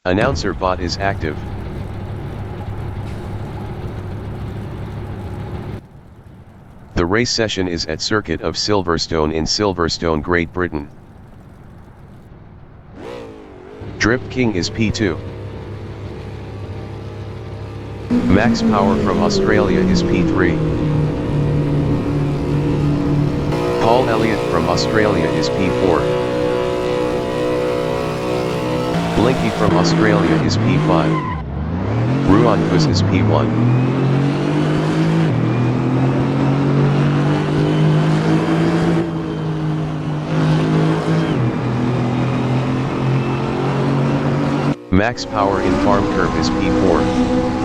Announcer bot is active. The race session is at Circuit of Silverstone in Silverstone, Great Britain. Drift King is P2. Max Power from Australia is P3. Paul Elliott from Australia is P4. Blinky from Australia is P5. Ruan Kuz is P1. Max Power in Farm Curve is P4.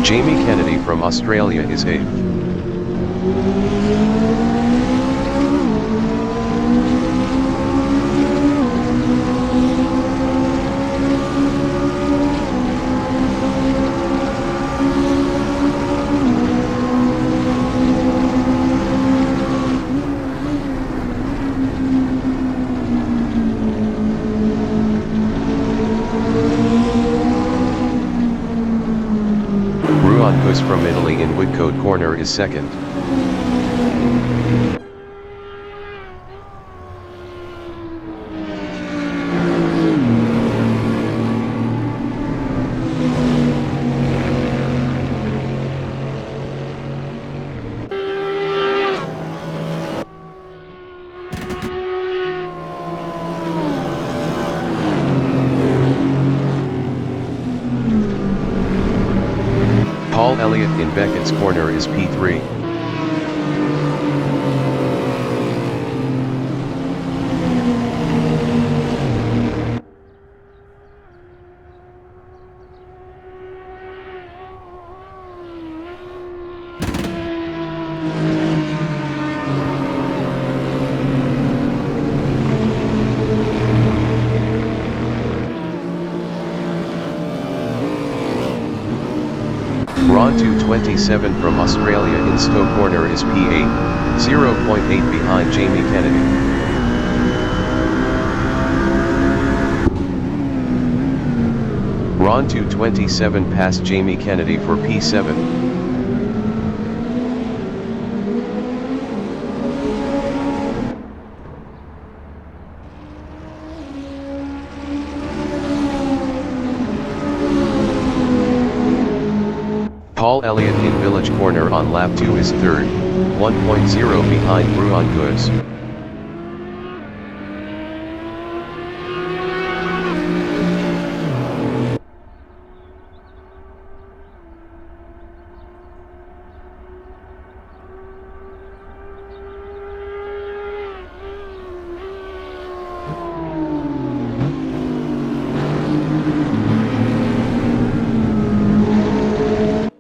Jamie Kennedy from Australia is 8th. Ruan Kuz from Italy in Woodcote Corner is 2nd. Paul Elliott in Beckett's Corner is P3. Ron 227 from Australia in Stowe Corner is P8, 0.8 behind Jamie Kennedy. Ron 227 passed Jamie Kennedy for P7. Paul Elliott in Village Corner on lap 2 is 3rd, 1.0 behind Ruan Kuz.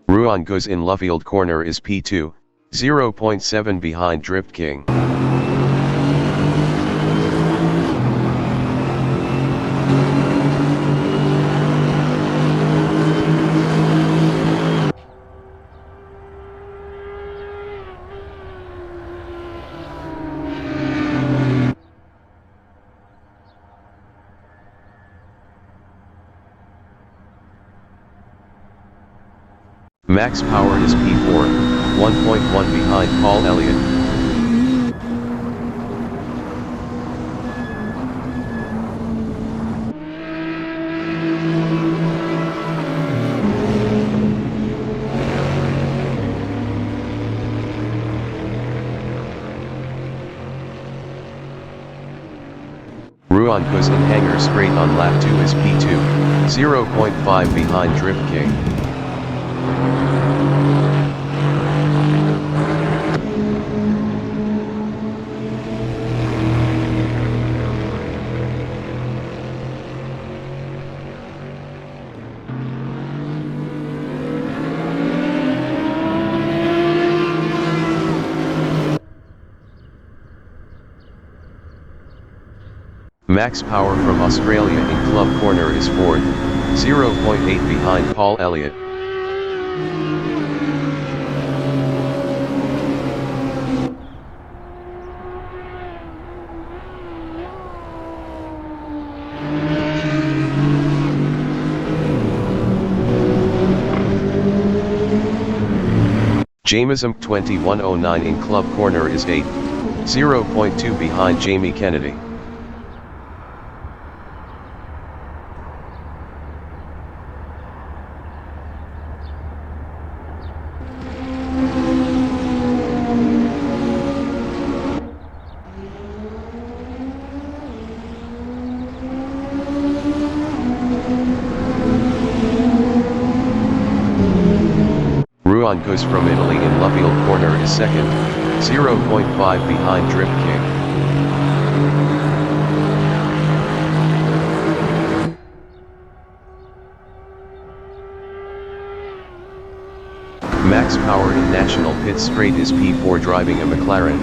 Ruan Kuz in Luffield Corner is P2, 0.7 behind Drift King. Max Power is P4, 1.1 behind Paul Elliott. Ruan Kuz in Hangar Straight on lap 2 is P2, 0.5 behind Drift King. Max Power from Australia in club corner is fourth, 0.8 behind Paul Elliott. Jameson 2109 in club corner is 8th, 0.2 behind Jamie Kennedy. Ruan Guz from Italy in Luffield corner is second, 0.5 behind Drift King. Max Power in National Pit Straight is P4 driving a McLaren,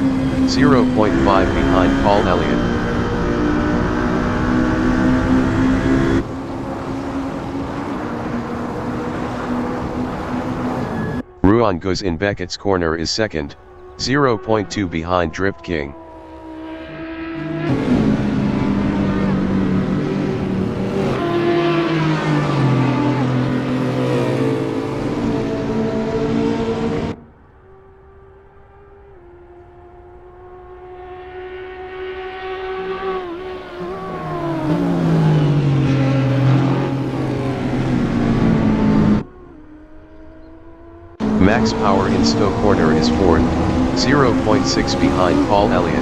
0.5 behind Paul Elliott. Ruan Guz in Beckett's corner is second, 0.2 behind Drift King. Max Power in Stowe corner is fourth, 0.6 behind Paul Elliott.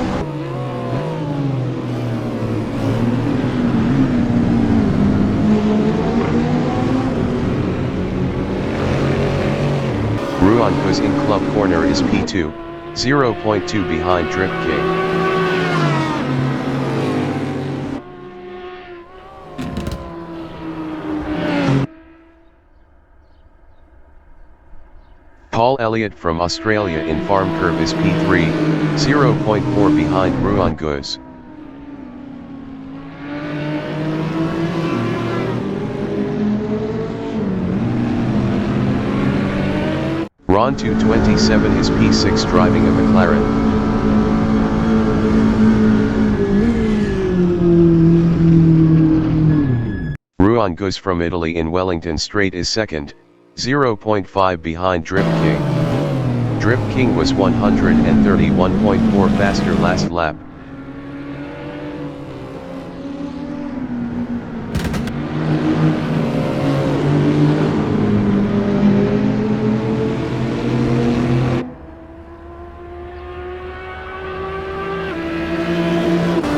Ruan Guz in club corner is P2, 0.2 behind Drift King. Paul Elliott from Australia in Farm Curve is P3, 0.4 behind Ruan Guz. Ron 227 is P6 driving a McLaren. Ruan Guz from Italy in Wellington Straight is second, 0.5 behind Drift King. Drift King was 131.4 faster last lap.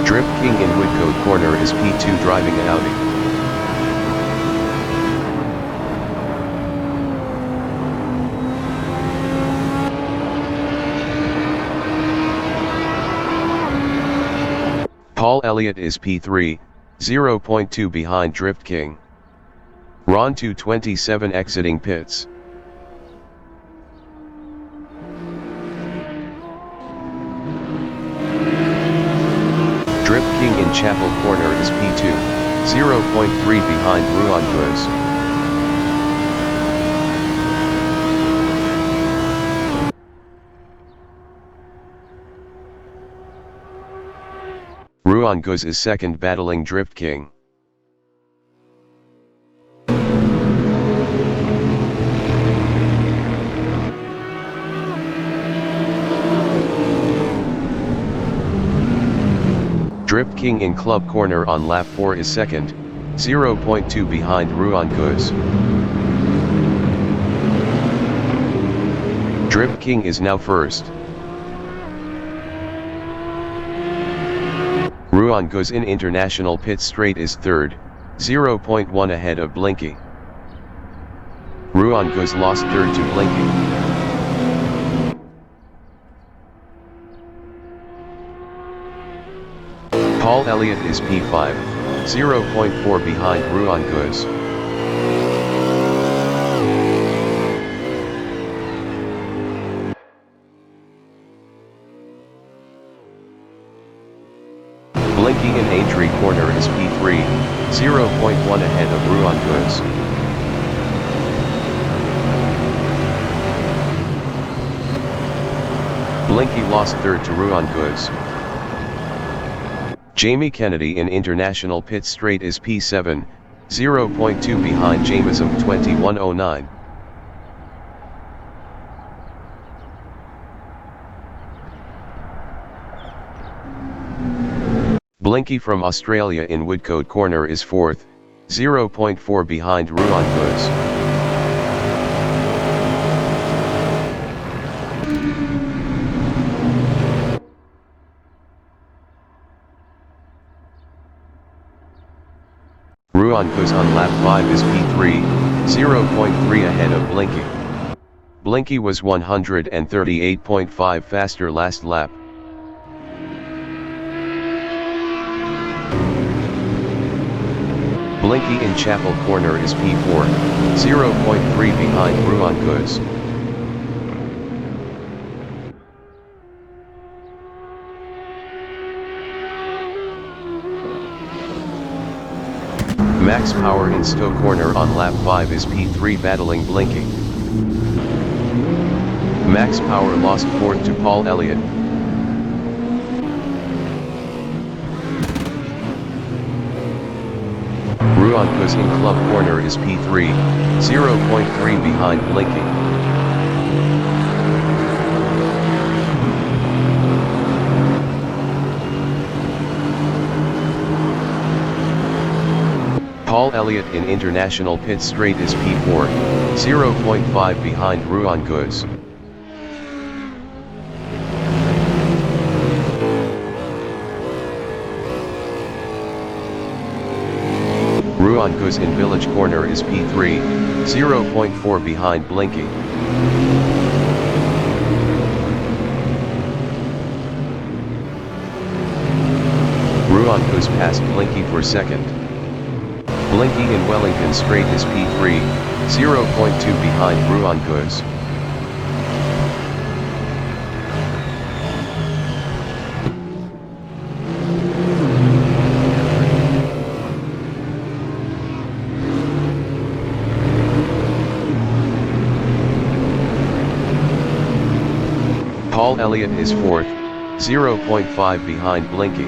Drift King in Woodcote corner is P2 driving an Audi. Paul Elliott is P3, 0.2 behind Drift King. Ron 227 exiting pits. Drift King in Chapel corner is P2, 0.3 behind Ruan Guz. Ruan Guz is second battling Drift King. Drift King in club corner on lap 4 is second, 0.2 behind Ruan Guz. Drift King is now first. Ruan Guz in International Pit Straight is third, 0.1 ahead of Blinky. Ruan Guz lost third to Blinky. Paul Elliott is P5, 0.4 behind Ruan Guz. Blinky in Aintree corner is P3, 0.1 ahead of Ruan Goods. Blinky lost third to Ruan Goods. Jamie Kennedy in International Pit Straight is P7, 0.2 behind Jamesum 2109. Blinky from Australia in Woodcote corner is 4th, 0.4 behind Ruan Goods. Ruan Goods on lap 5 is P3, 0.3 ahead of Blinky. Blinky was 138.5 faster last lap. Blinky in Chapel corner is P4, 0.3 behind Ruan Goods. Max Power in Stowe corner on lap 5 is P3 battling Blinky. Max Power lost 4th to Paul Elliott. Ruan Goods in Club corner is P3, 0.3 behind Blinky. Paul Elliott in International Pit Straight is P4, 0.5 behind Ruan Goods. Ruan Goods in Village corner is P3, 0.4 behind Blinky. Ruan Goods passed Blinky for second. Blinky in Wellington Straight is P3, 0.2 behind Ruan Goods. Paul Elliott is 4th, 0.5 behind Blinky.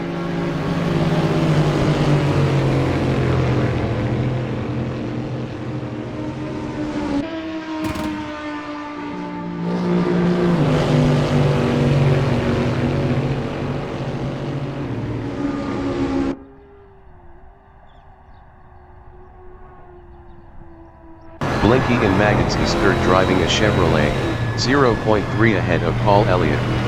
Blinky in Maggots is third driving a Chevrolet, 0.3 ahead of Paul Elliott.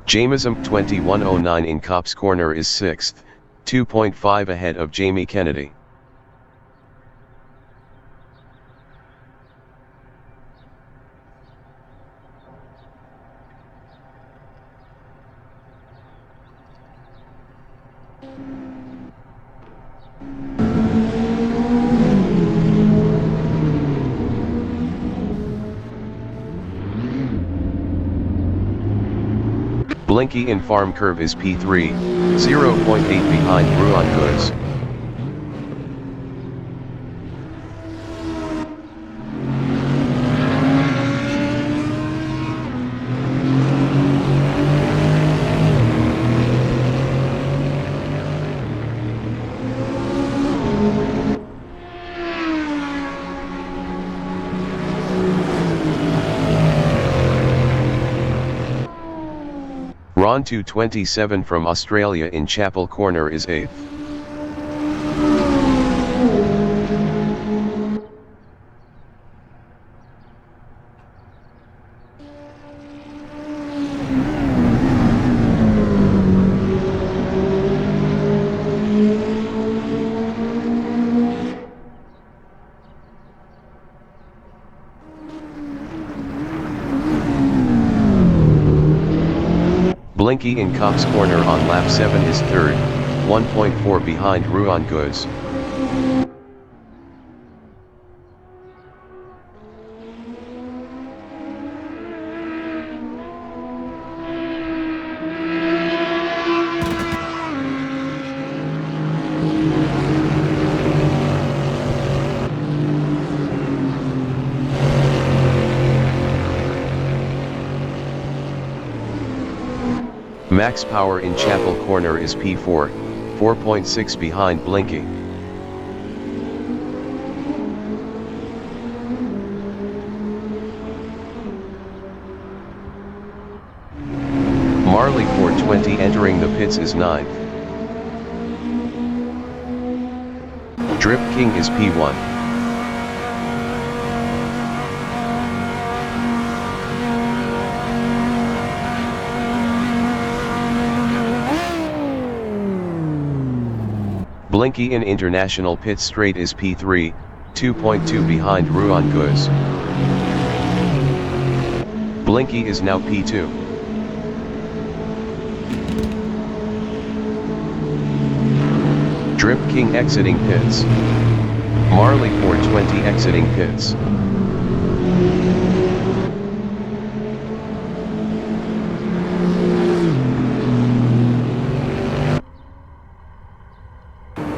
Jamesum 2109 in Copse corner is 6th, 2.5 ahead of Jamie Kennedy. Blinky in Farm Curve is P3, 0.8 behind Ruan Goods. Ron 227 from Australia in Chapel corner is 8th. Blinky in Cox Corner on lap 7 is third, 1.4 behind Ruan Guz. Max Power in Chapel Corner is P4, 4.6 behind Blinky. Marley 420 entering the pits is 9th. Drip King is P1. Blinky in International Pit Straight is P3, 2.2 behind Ruan Guz. Blinky is now P2. Drip King exiting pits. Marley 420 exiting pits.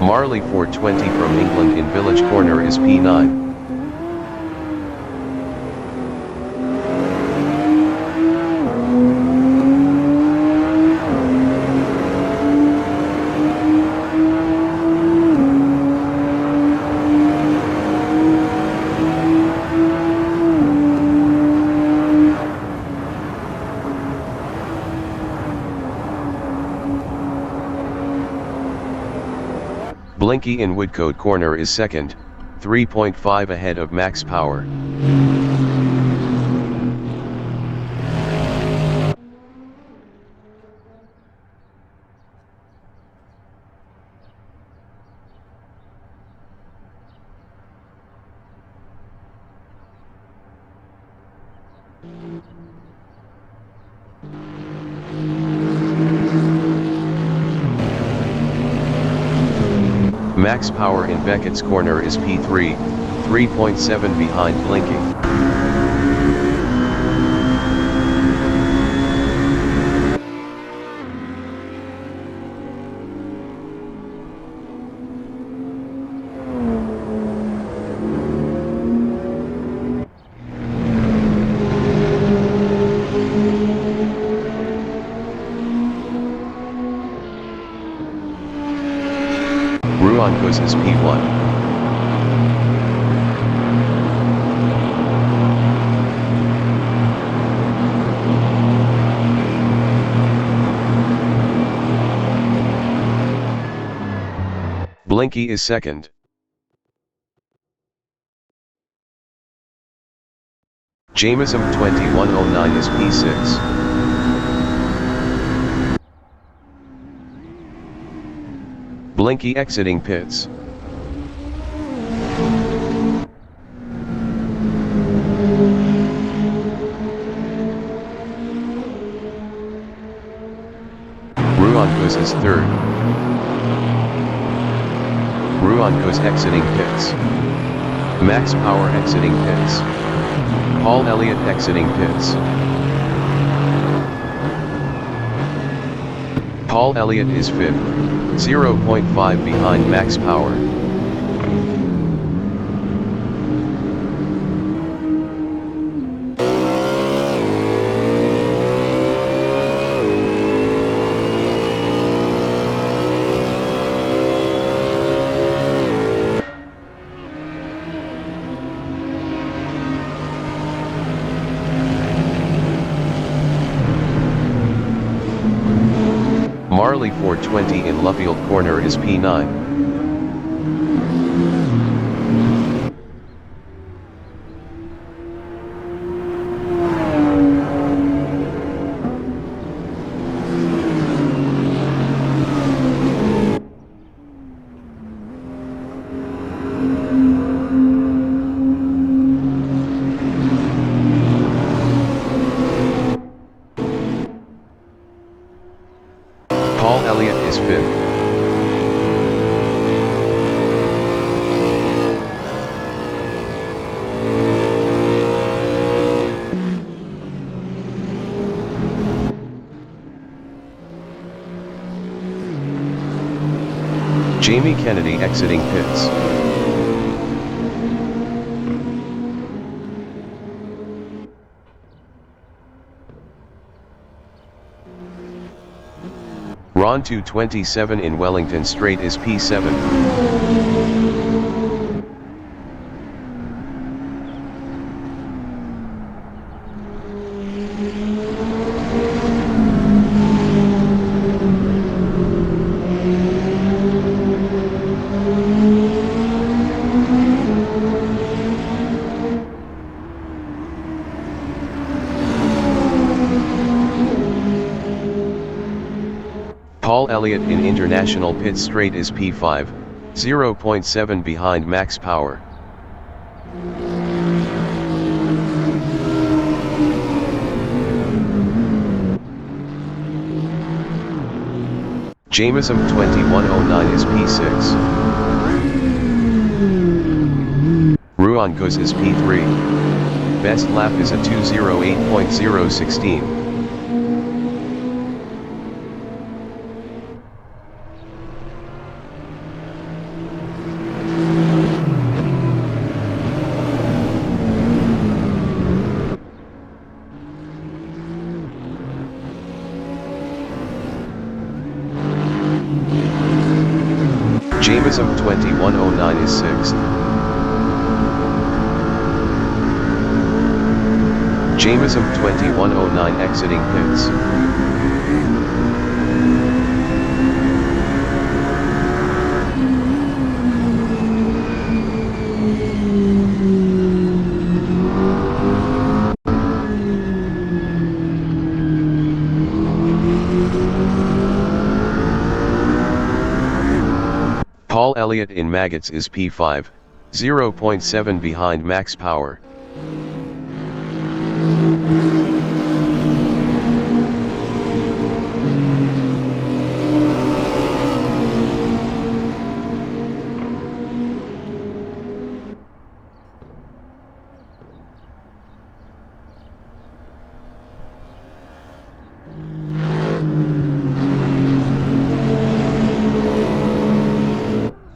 Marley 420 from England in Village Corner is P9. Blinky in Woodcote Corner is second, 3.5 ahead of Max Power. Max Power in Beckett's Corner is P3, 3.7 behind Blinky. Ruan Guz is P1. Blinky is second. Jameson 2109 is P6. Blinky exiting pits. Ruan Guz is third. Ruan Guz exiting pits. Max Power exiting pits. Paul Elliott exiting pits. Paul Elliott is fifth, 0.5 behind Max Power. Marley 420 in Luffield Corner is P9. Jamie Kennedy exiting pits. Ron 227 in Wellington Straight is P7. Paul Elliott in International Pit Straight is P5, 0.7 behind max power. Jamesum 2109 is P6. Ruan Guz is P3. Best lap is a 2:08.016. Jamesum 2109 is 6th. Jamesum 2109 exiting pits. Paul Elliott in Maggots is P5, 0.7 behind max power.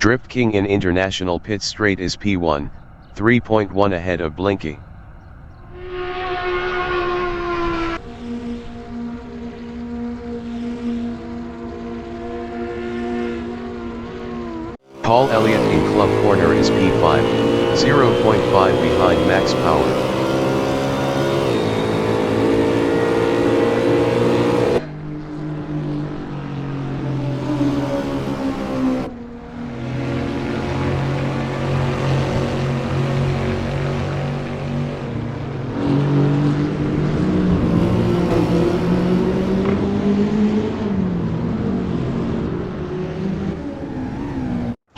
Drift King in International Pit Straight is P1, 3.1 ahead of Blinky. Paul Elliott in Club Corner is P5, 0.5 behind max power.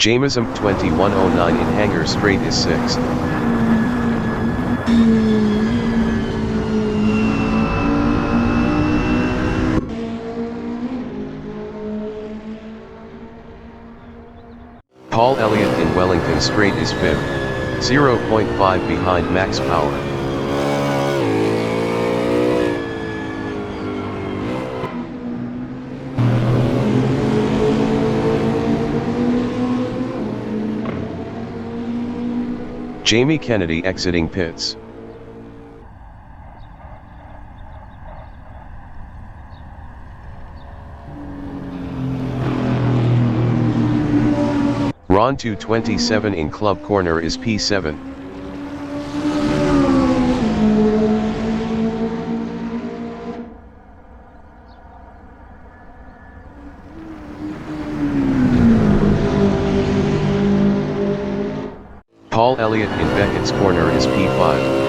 Jamesum 2109 in Hangar Straight is 6th. Paul Elliott in Wellington Straight is 5th, 0.5 behind max power. Jamie Kennedy exiting pits. Ron 227 in Club Corner is P7. Paul Elliott in Beckett's Corner is P5.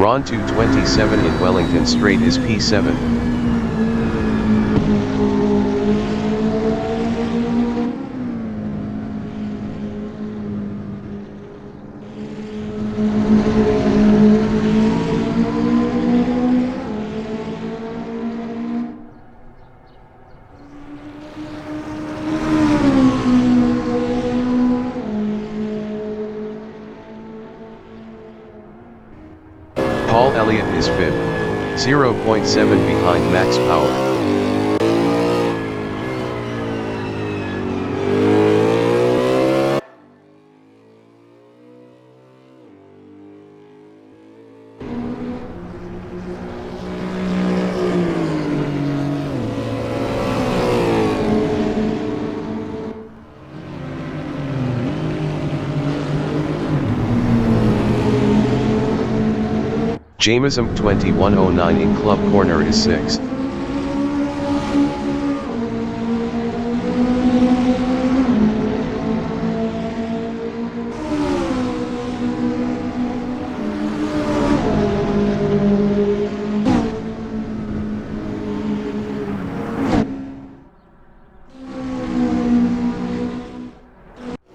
Ron 227 in Wellington Straight is P7. Paul Elliott is 5th, 0.7 behind Max Power. Jamesum 2109 in club corner is 6th.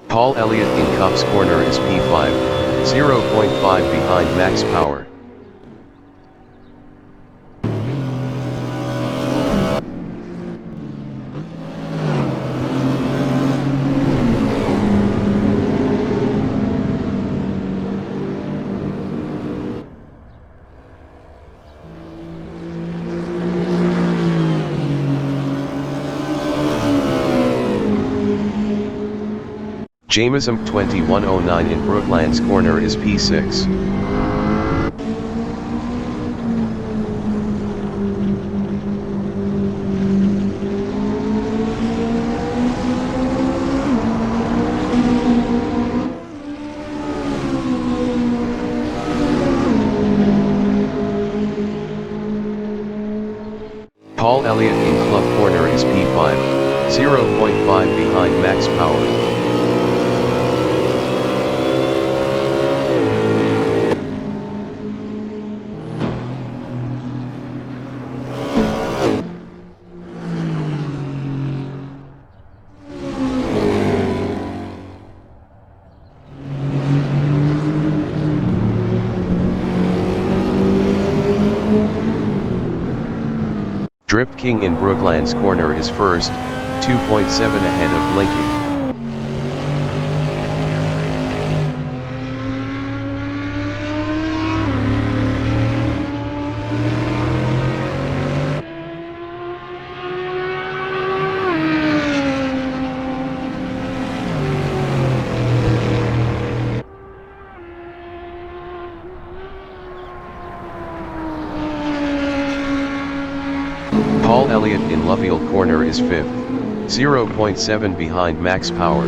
Paul Elliott in cups corner is P5, 0.5 behind Max Power. Jamesum 2109 in Brooklands corner is P6. Paul Elliott in club corner is P5, 0.5 behind Max Power. Drip King in Brooklands corner is 1st, 2.7 ahead of Blinky. Paul Elliott in Lovefield corner is 5th, 0.7 behind Max Power.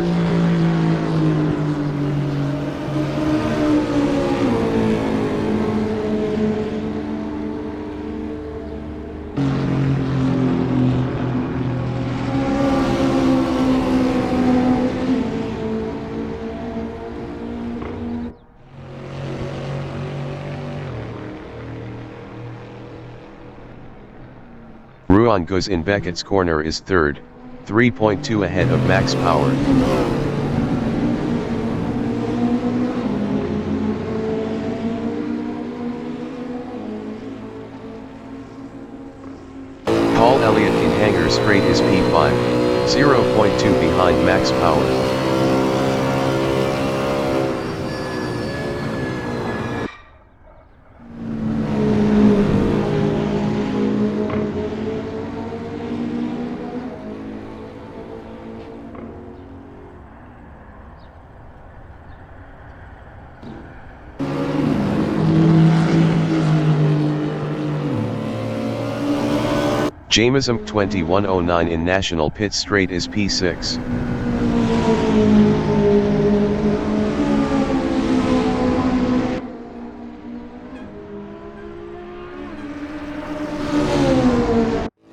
Ruan Guz in Beckett's corner is 3rd, 3.2 ahead of Max Power. Paul Elliott in Hanger Straight is P5, 0.2 behind Max Power. Jamesum 2109 in National Pit Straight is P6.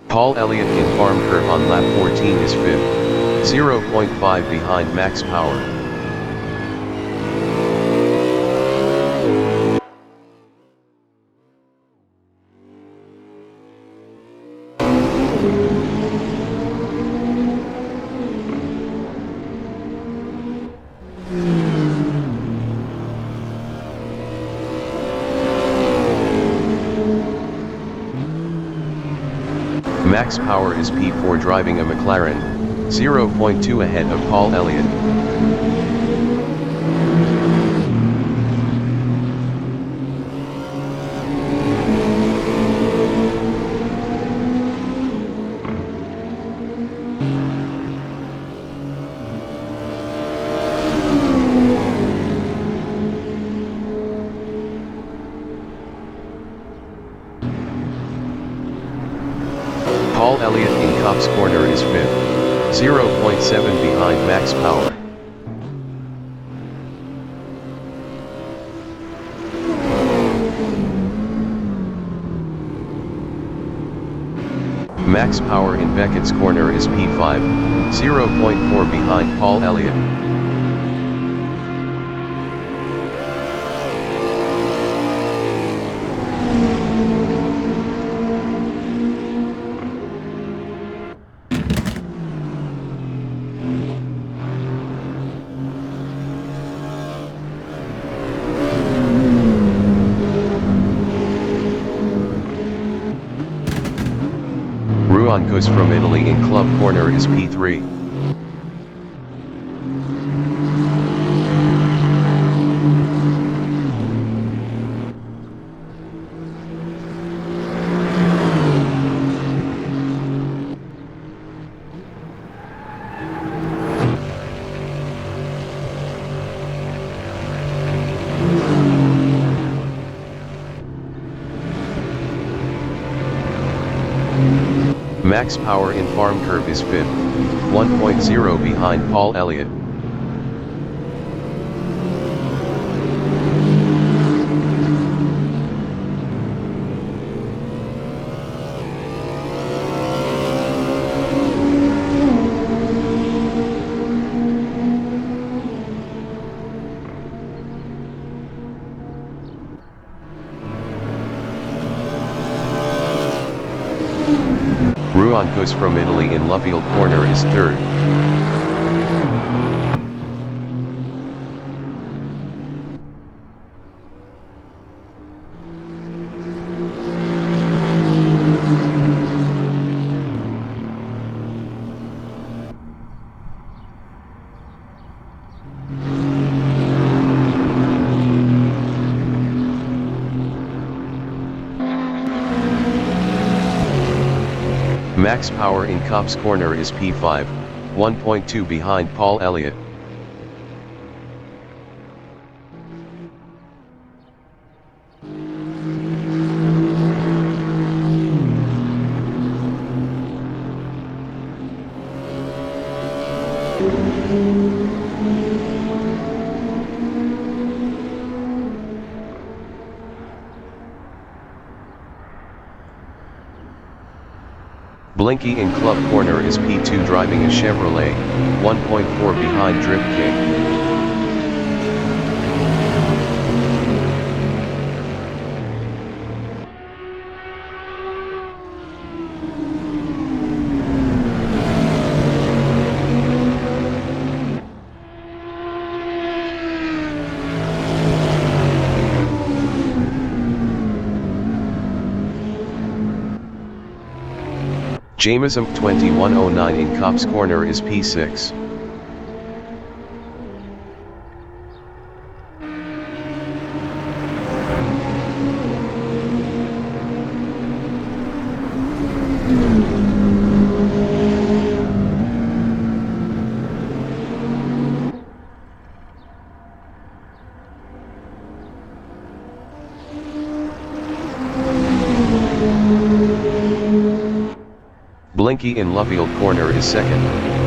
Paul Elliott in Farm Curve on lap 14 is 5th, 0.5 behind Max Power. Max Power is P4 driving a McLaren, 0.2 ahead of Paul Elliott. Paul Elliott in Cops Corner is 5th, 0.7 behind Max Power. Max Power in Beckett's Corner is P5, 0.4 behind Paul Elliott. Ruan goes from Italy in Club Corner is P3. Max Power in Farm Curve is 5th, 1.0 behind Paul Elliott. Ruan goes from Italy in Lovefield Corner is 3rd. Max Power in Cops Corner is P5, 1.2 behind Paul Elliott. Blinky in Club Corner is P2 driving a Chevrolet, 1.4 behind Drip King. Jameson 2109 in Cops Corner is P6. Blinky in Lovefield Corner is 2nd.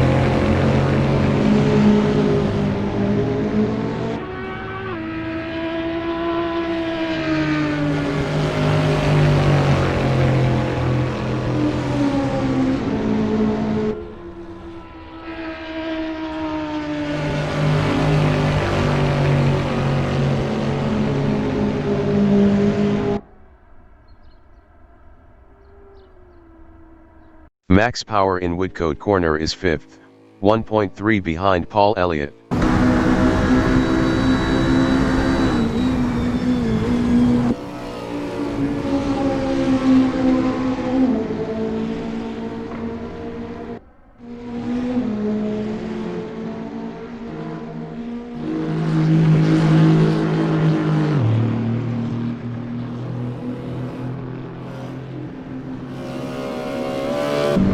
Max Power in Woodcote Corner is 5th, 1.3 behind Paul Elliott.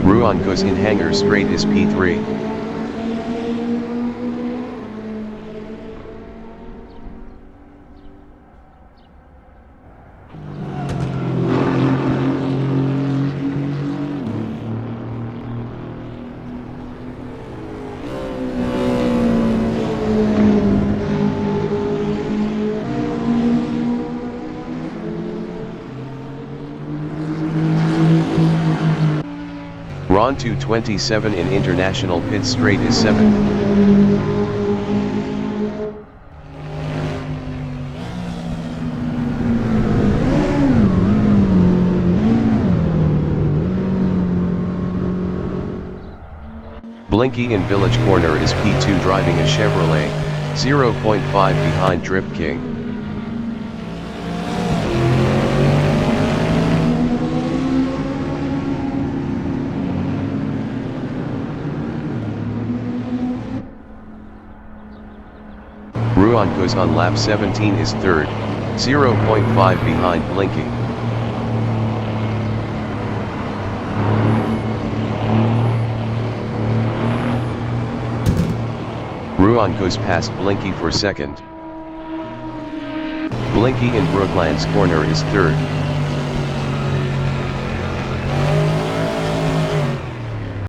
Ruan goes in Hanger Straight is P3. Ron 227 in international pit straight is 7. Blinky in Village Corner is P2 driving a Chevrolet, 0.5 behind Drip King. Ruan goes on lap 17 is third, 0.5 behind Blinky. Ruan goes past Blinky for second. Blinky in Brooklands Corner is third,